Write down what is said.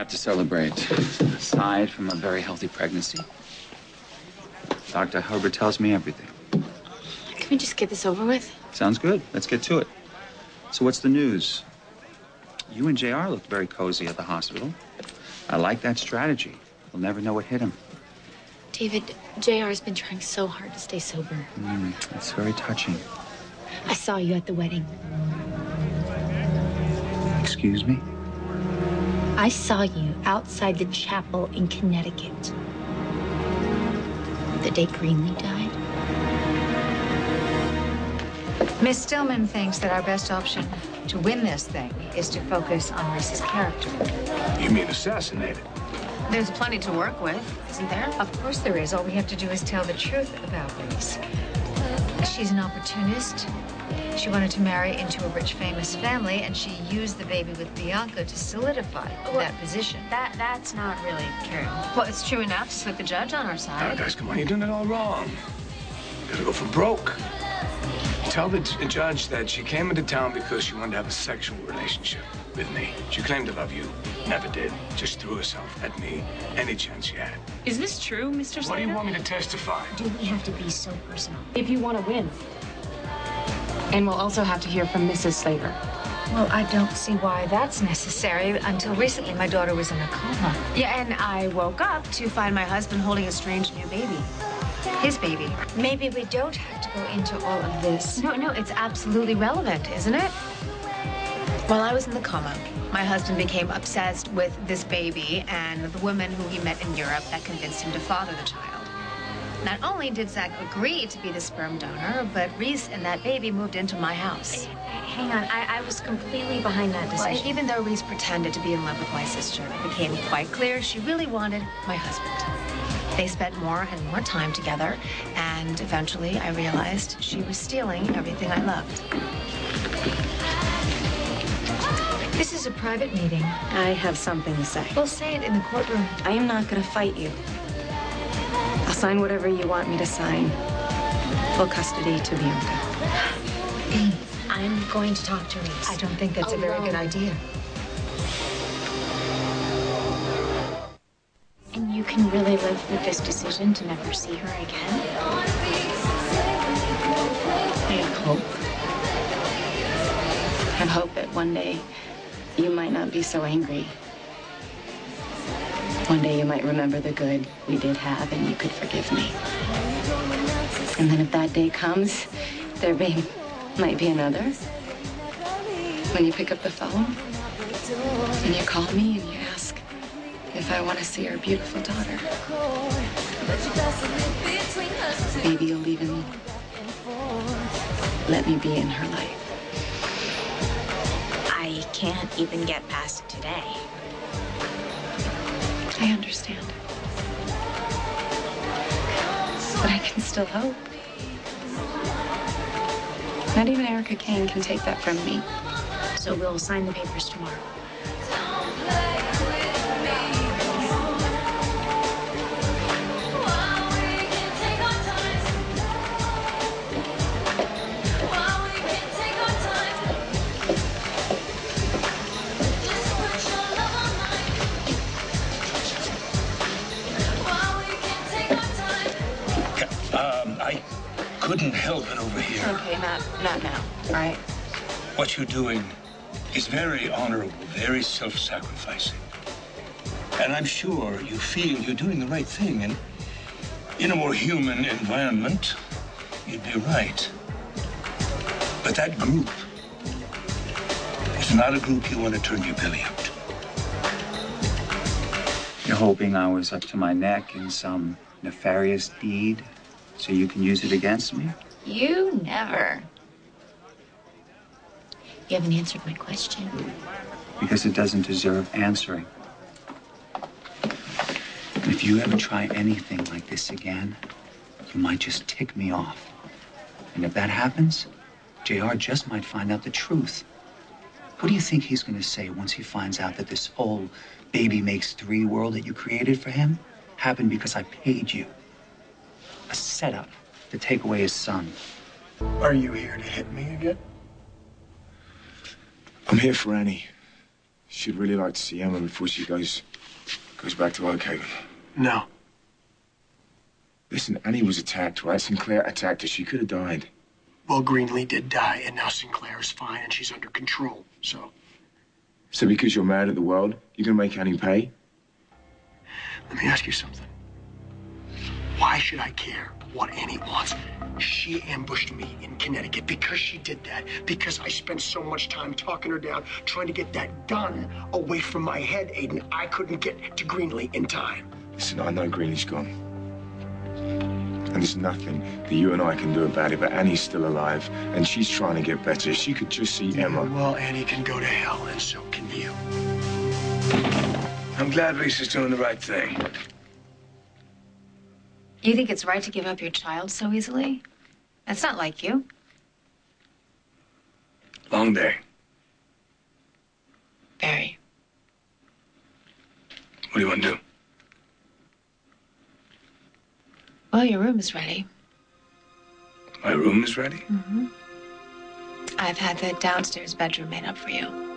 have to celebrate. Aside from a very healthy pregnancy, Dr. Herbert tells me everything. Can we just get this over with? Sounds good. Let's get to it. So what's the news? You and JR looked very cozy at the hospital. I like that strategy. We'll never know what hit him. David, JR's been trying so hard to stay sober. It's very touching. I saw you at the wedding. Excuse me? I saw you outside the chapel in Connecticut. The day Greenlee died. Miss Stillman thinks that our best option to win this thing is to focus on Reese's character. You mean assassinated? There's plenty to work with, isn't there? Of course there is. All we have to do is tell the truth about Reese. She's an opportunist. She wanted to marry into a rich, famous family, and she used the baby with Bianca to solidify that position. That's not really true. Well, it's true enough to put the judge on our side. Guys, come on, you're doing it all wrong. You gotta go for broke. Tell the judge that she came into town because she wanted to have a sexual relationship with me. She claimed to love you. Never did. Just threw herself at me any chance she had. Is this true, Mr. Slater? What do you want me to testify? Do we have to be so personal? If you want to win. And we'll also have to hear from Mrs. Slater. Well, I don't see why that's necessary. Until recently, my daughter was in a coma. Yeah, and I woke up to find my husband holding a strange new baby. His baby. Maybe we don't have to go into all of this. No, it's absolutely relevant, isn't it? While I was in the coma, my husband became obsessed with this baby and the woman who he met in Europe that convinced him to father the child. Not only did Zach agree to be the sperm donor, but Reese and that baby moved into my house. Hang on, I was completely behind that decision. Well, even though Reese pretended to be in love with my sister, it became quite clear she really wanted my husband. They spent more and more time together, and eventually I realized she was stealing everything I loved. This is a private meeting. I have something to say. We'll say it in the courtroom. I am not going to fight you. I'll sign whatever you want me to sign. Full custody to Bianca. I'm going to talk to Reese. I don't think that's a very good idea. And you can really live with this decision to never see her again? I hope. I hope that one day you might not be so angry. One day you might remember the good we did have and you could forgive me. And then if that day comes, might be another. When you pick up the phone and you call me and you ask if I want to see our beautiful daughter. Maybe you'll even let me be in her life. I can't even get past today. I understand. But I can still hope. Not even Erica Kane can take that from me. So we'll sign the papers tomorrow. I couldn't help it over here. Okay, not now, all right? What you're doing is very honorable, very self-sacrificing. And I'm sure you feel you're doing the right thing. And in a more human environment, you'd be right. But that group is not a group you want to turn your belly up to. You're hoping I was up to my neck in some nefarious deed so you can use it against me? You never. You haven't answered my question. Because it doesn't deserve answering. And if you ever try anything like this again, you might just tick me off. And if that happens, JR just might find out the truth. What do you think he's going to say once he finds out that this whole baby makes three world that you created for him happened because I paid you? A setup to take away his son. Are you here to hit me again? I'm here for Annie. She'd really like to see Emma before she goes Goes back to work, Aidan. No. Listen, Annie was attacked, right? Sinclair attacked her. She could have died. Well, Greenlee did die, and now Sinclair is fine, and she's under control, so... So because you're mad at the world, you're gonna make Annie pay? Let me ask you something. Why should I care what Annie wants? She ambushed me in Connecticut. Because she did that, because I spent so much time talking her down, trying to get that gun away from my head, Aidan, I couldn't get to Greenlee in time. Listen, I know Greenlee's gone. And there's nothing that you and I can do about it, but Annie's still alive, and she's trying to get better. If she could just see Emma. Well, Annie can go to hell, and so can you. I'm glad Reese is doing the right thing. You think it's right to give up your child so easily? That's not like you. Long day. Very. What do you want to do? Well, your room is ready. My room is ready? Mm-hmm. I've had the downstairs bedroom made up for you.